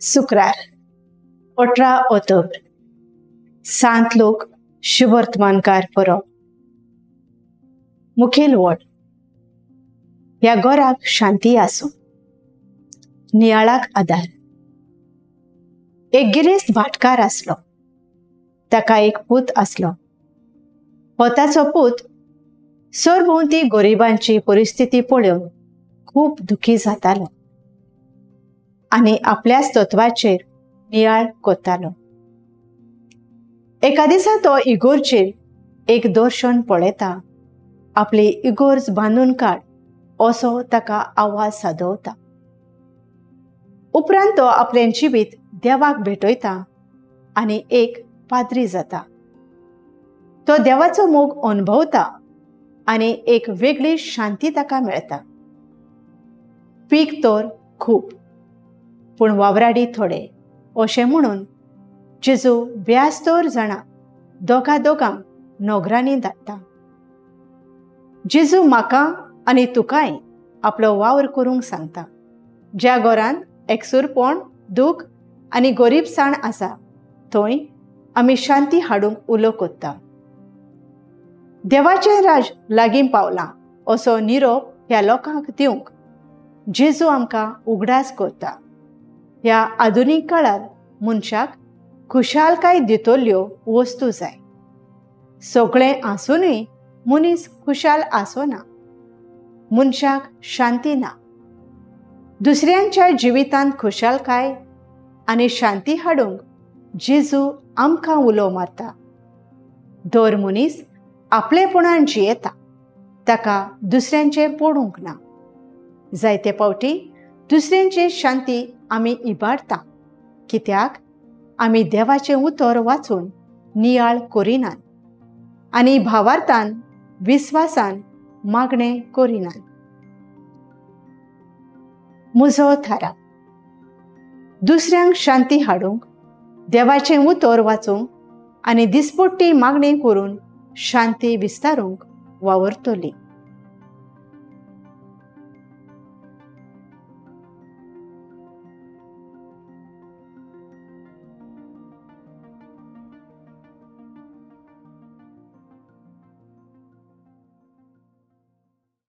शुक्रार 18 ऑक्टोबर सांत लोक शुभवर्तमानकार बरो मुखेल वोट ह्या घराक शांती आसूं नियाळाक आधार। एक गिरेस्त भाटकार आसलो, ताका एक पूत आसलो। हो ताचो पूत सरभोंवती गरिबांची परिस्थिती पळोवन खूब दुखी जातालो आनी आपल्याच तत्वाचेर नियाळ कोत्तालो। एका दिसा तो इगोर्जेर एक दर्शन पळयता। आपली इगोर्ज बांदून काड असो ताका आवाज सादवता। उपरांत तो आपलें जिवीत देवाक भेटयता आनी एक पाद्री जाता। तो देवाचो मोग अनुभवता आनी एक वेगळी शांती ताका मेळटा। पीक तर खूब पूण वावराडी थोडे अशें म्हणून जेजू व्यास्तर जाणां दोगांक नोकरांनी धाडटा। जेजू म्हाका आनी तुकाय आपलो वावर करूंक सांगता। ज्या घरांत एकसुरपण, दूख आनी गरीबसाण आसा थंय आमी शांती हाडूंक उलो कोत्ता। देवाचें राज लागीं पावलां असो निरोप ह्या लोकांक दिवंक जेजू आमकां उगडास करता। ह्या आधुनीक काळार मनशाक खुशालकाय दितल्यो वस्तू जाय। सगळें आसूनय मनीस खुशाल आसना। मनशाक शांती ना। दुसऱ्यांच्या जिवितांत खुशालकाय आनी शांती हाडूंक जेजू आमकां उलो मारता। दर मनीस आपलेपणान जियेता, ताका दुसऱ्यांचें पडूंक ना। जायते फावटी दुसऱ्यांची शांती आमी इबाडटा, कित्याक आमी देवाचें उतर वाचून नियाळ करिनात आनी भावार्थान विस्वासान मागणें करिनात। म्हजो थाराव दुसऱ्यांक शांती हाडूंक, देवाचें उतर वाचूंक आनी दिसपट्टी मागणी करून शांती विस्तारूंक वावरतली।